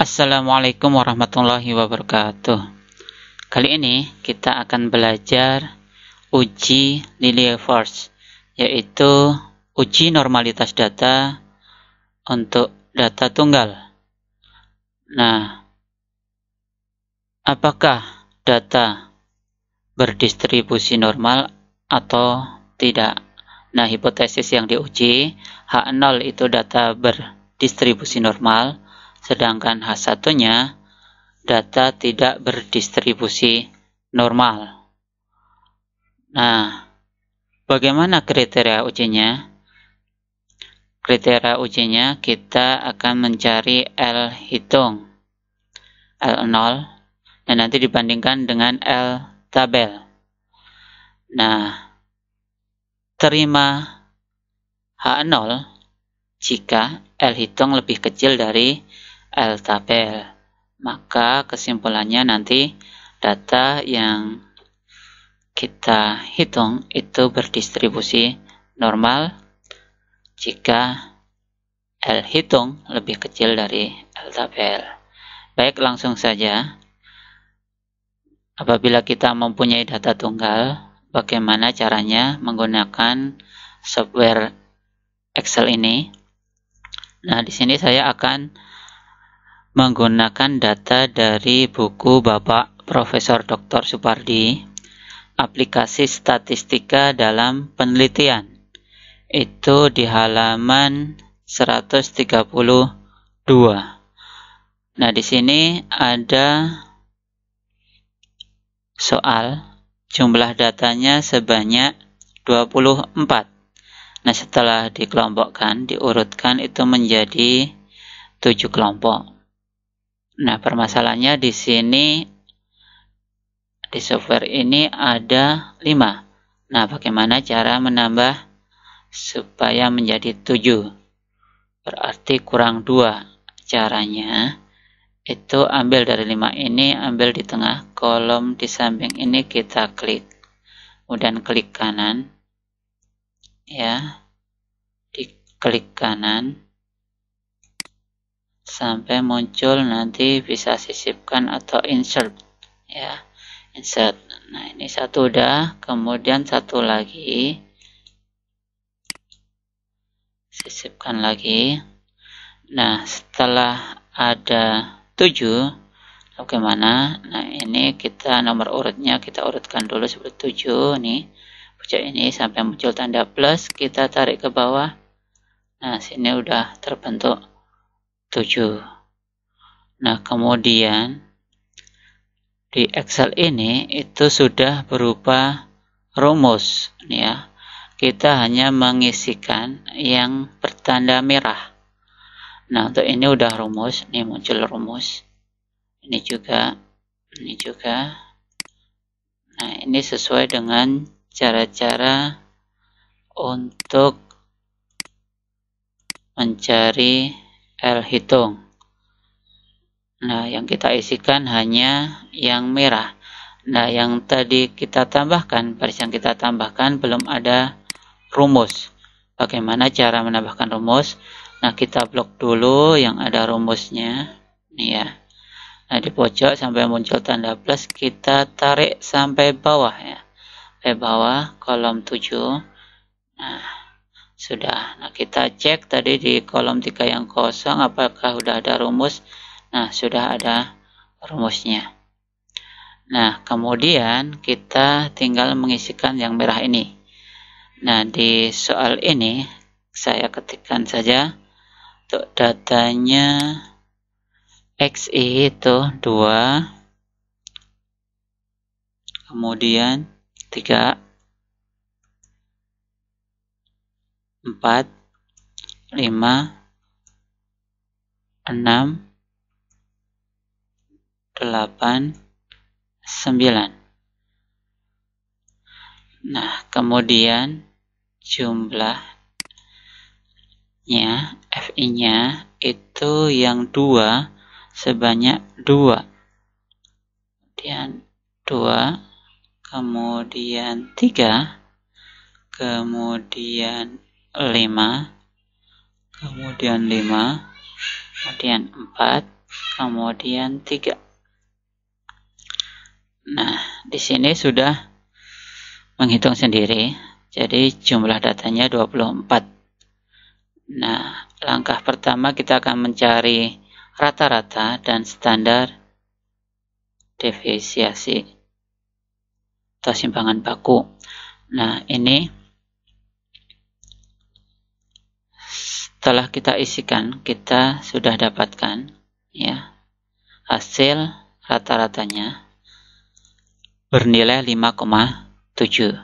Assalamualaikum warahmatullahi wabarakatuh. Kali ini kita akan belajar uji Lilliefors, yaitu uji normalitas data untuk data tunggal. Nah, apakah data berdistribusi normal atau tidak? Nah, hipotesis yang diuji, H0 itu data berdistribusi normal, sedangkan H1-nya data tidak berdistribusi normal. Nah, bagaimana kriteria ujinya? Kriteria ujinya kita akan mencari L hitung, L0, dan nanti dibandingkan dengan L tabel. Nah, terima H0 jika L hitung lebih kecil dari L tabel. Maka kesimpulannya nanti data yang kita hitung itu berdistribusi normal jika L hitung lebih kecil dari L tabel. Baik, langsung saja. Apabila kita mempunyai data tunggal, bagaimana caranya menggunakan software Excel ini? Nah, di sini saya akan menggunakan data dari buku Bapak Profesor Dr. Supardi, aplikasi statistika dalam penelitian. Itu di halaman 132. Nah, di sini ada soal jumlah datanya sebanyak 24. Nah, setelah dikelompokkan, diurutkan itu menjadi 7 kelompok. Nah, permasalahannya di sini di software ini ada 5. Nah, bagaimana cara menambah supaya menjadi 7? Berarti kurang 2. Caranya itu ambil dari 5 ini, ambil di tengah, kolom di samping ini kita klik. Kemudian klik kanan. Ya. Diklik kanan sampai muncul, nanti bisa sisipkan atau insert. Ya. Insert. Nah, ini satu udah, kemudian satu lagi. Sisipkan lagi. Nah, setelah ada 7, bagaimana? Nah, ini kita nomor urutnya kita urutkan dulu seperti 7 nih. Pojok ini sampai muncul tanda plus, kita tarik ke bawah. Nah, sini udah terbentuk 7. Nah, kemudian di Excel ini itu sudah berupa rumus nih ya. Kita hanya mengisikan yang bertanda merah. Nah, untuk ini udah rumus, nih muncul rumus. Ini juga, ini juga. Nah, ini sesuai dengan cara-cara untuk mencari L hitung. Nah, yang kita isikan hanya yang merah. Nah, yang tadi kita tambahkan, baris yang kita tambahkan belum ada rumus. Bagaimana cara menambahkan rumus? Nah, kita blok dulu yang ada rumusnya. Nih ya. Nah, di pojok sampai muncul tanda plus, kita tarik sampai bawah ya. Sampai bawah kolom 7. Nah, sudah. Nah, kita cek tadi di kolom 3 yang kosong apakah udah ada rumus. Nah, sudah ada rumusnya. Nah, kemudian kita tinggal mengisikan yang merah ini. Nah, di soal ini saya ketikkan saja untuk datanya XI itu 2, kemudian 3, 4, 5, 6, 8, 9. Nah, kemudian jumlahnya, FI-nya itu yang 2 sebanyak 2. Kemudian 2, kemudian 3, kemudian 5, kemudian 5, kemudian 4, kemudian 3. Nah, di sini sudah menghitung sendiri, jadi jumlah datanya 24. Nah, langkah pertama kita akan mencari rata-rata dan standar deviasi atau simpangan baku. Nah, ini setelah kita isikan, kita sudah dapatkan ya hasil rata-ratanya bernilai 5,7.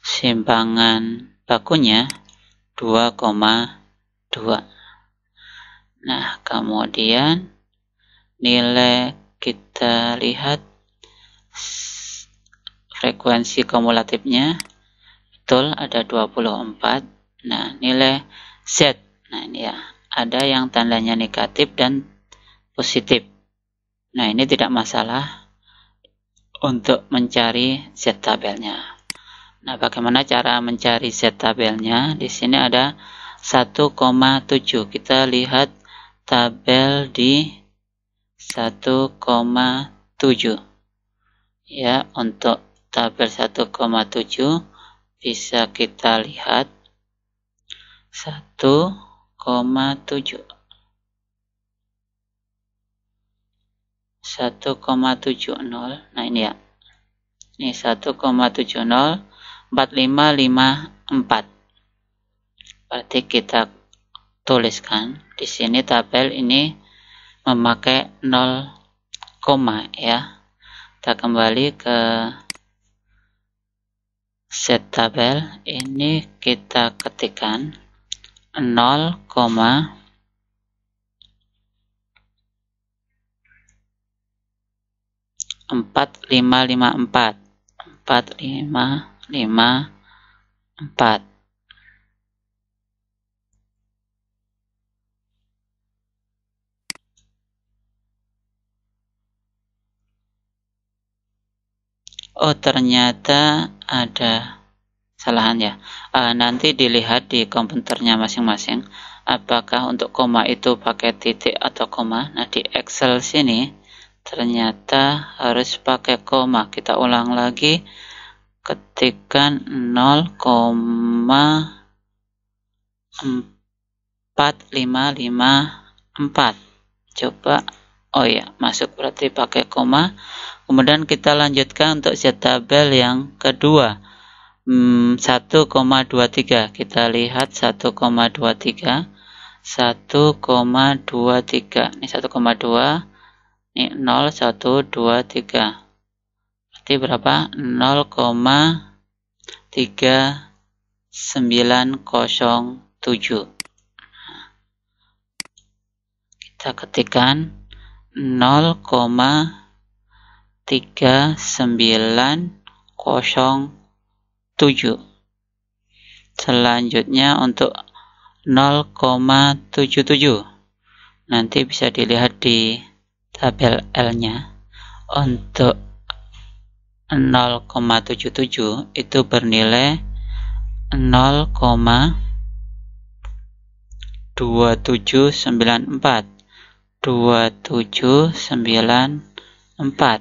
Simpangan bakunya 2,2. Nah, kemudian nilai kita lihat frekuensi kumulatifnya betul ada 24. Nah, nilai Z, nah ini ya, ada yang tandanya negatif dan positif. Nah, ini tidak masalah untuk mencari Z tabelnya. Nah, bagaimana cara mencari Z tabelnya? Di sini ada 1,7. Kita lihat tabel di 1,7. Ya, untuk tabel 1,7 bisa kita lihat 1,7. 1,70. Nah, ini ya. Ini 1,70 4554. Berarti kita tuliskan di sini tabel ini memakai 0, ya. Kita kembali ke set tabel, ini kita ketikkan 0,4554. 4554. Oh, ternyata ada kesalahan ya. Nanti dilihat di komputernya masing-masing apakah untuk koma itu pakai titik atau koma. Nah, di Excel sini ternyata harus pakai koma. Kita ulang lagi, ketikkan 0,4554. Coba, oh ya, masuk, berarti pakai koma. Kemudian kita lanjutkan untuk Z tabel yang kedua, 1,23. Kita lihat 1,23. 1,23. Ini 1,2. Ini 0, 1, 2, 3. Berarti berapa? 0,3907. Kita ketikkan 0,3907. Selanjutnya untuk 0,77. Nanti bisa dilihat di tabel L-nya. Untuk 0,77 itu bernilai 0,2794. 2794.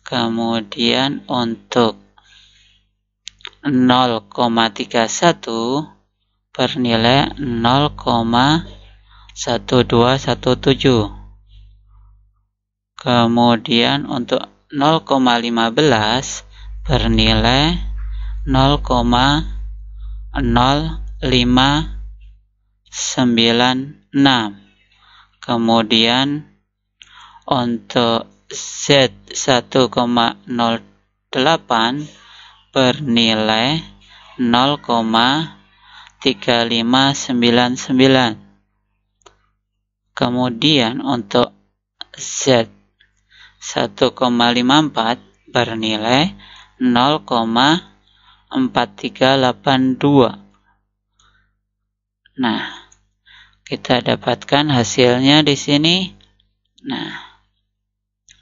Kemudian untuk 0,31 bernilai 0,1217. Kemudian untuk 0,15 bernilai 0,0596. Kemudian untuk Z 1,08 bernilai 0,3599. Kemudian untuk Z 1,54 bernilai 0,4382. Nah, kita dapatkan hasilnya di sini. Nah,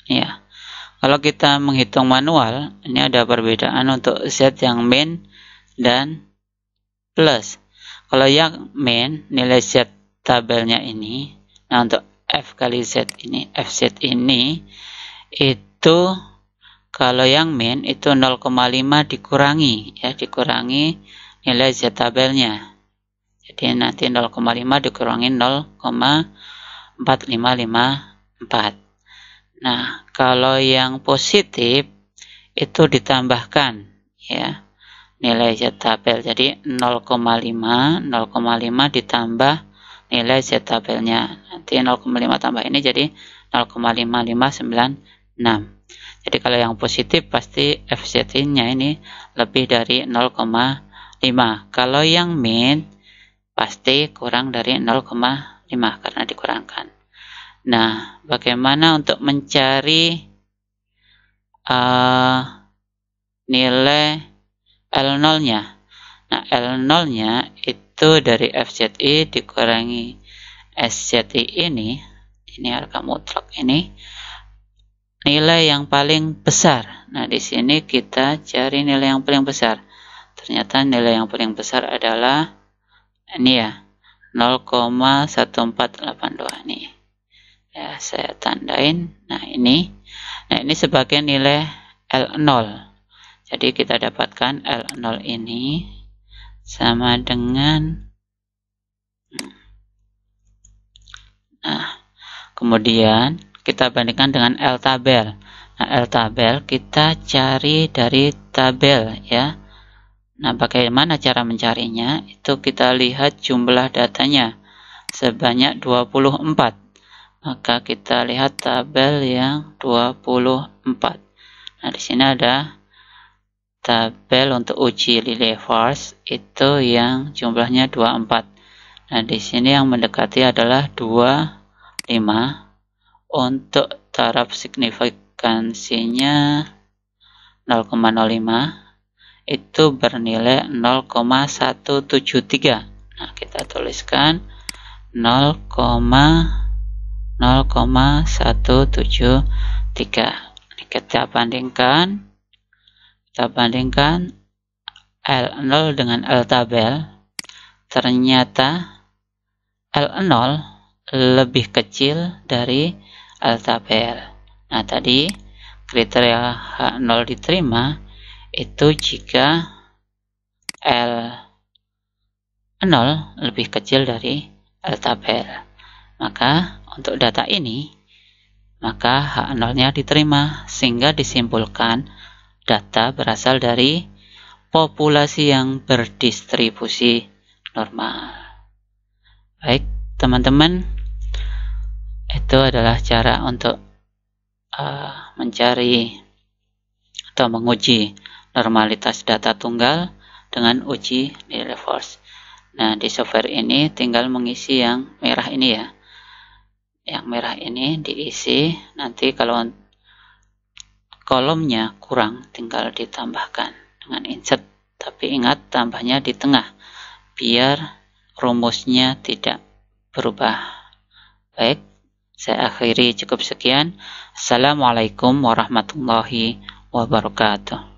ya. Kalau kita menghitung manual, ini ada perbedaan untuk Z yang min dan plus. Kalau yang min, nilai Z tabelnya ini, nah untuk F kali Z ini, FZ ini itu kalau yang min itu 0,5 dikurangi ya, dikurangi nilai Z tabelnya. Jadi nanti 0,5 dikurangi 0,4554. Nah, kalau yang positif itu ditambahkan ya nilai Z tabel. Jadi 0,5 ditambah nilai Z tabelnya. Nanti 0,5 tambah ini jadi 0,5596. Jadi kalau yang positif pasti FZ-nya ini lebih dari 0,5. Kalau yang min pasti kurang dari 0,5 karena dikurangkan. Nah, bagaimana untuk mencari nilai L0-nya? Nah, L0-nya itu dari FZI dikurangi SZI ini harga mutlak ini, nilai yang paling besar. Nah, di sini kita cari nilai yang paling besar. Ternyata nilai yang paling besar adalah ini ya, 0,1482 nih. Ya, saya tandain. Nah, ini sebagai nilai L0. Jadi kita dapatkan L0 ini sama dengan kemudian kita bandingkan dengan L tabel. Nah, L tabel kita cari dari tabel ya. Nah, bagaimana cara mencarinya? Itu kita lihat jumlah datanya sebanyak 24. Maka kita lihat tabel yang 24. Nah, di sini ada tabel untuk uji Lilliefors itu yang jumlahnya 24. Nah, di sini yang mendekati adalah 25. Untuk taraf signifikansinya 0,05 itu bernilai 0,173. Nah, kita tuliskan 0,173. Kita bandingkan L0 dengan L tabel. Ternyata L0 lebih kecil dari L tabel. Nah, tadi kriteria H0 diterima itu jika L0 lebih kecil dari L tabel. Maka untuk data ini, maka H0-nya diterima, sehingga disimpulkan data berasal dari populasi yang berdistribusi normal. Baik, teman-teman. Itu adalah cara untuk mencari atau menguji normalitas data tunggal dengan uji Lilliefors. Nah, di software ini tinggal mengisi yang merah ini ya. Yang merah ini diisi, nanti kalau kolomnya kurang tinggal ditambahkan dengan insert. Tapi ingat tambahnya di tengah biar rumusnya tidak berubah. Baik, saya akhiri cukup sekian. Assalamualaikum warahmatullahi wabarakatuh.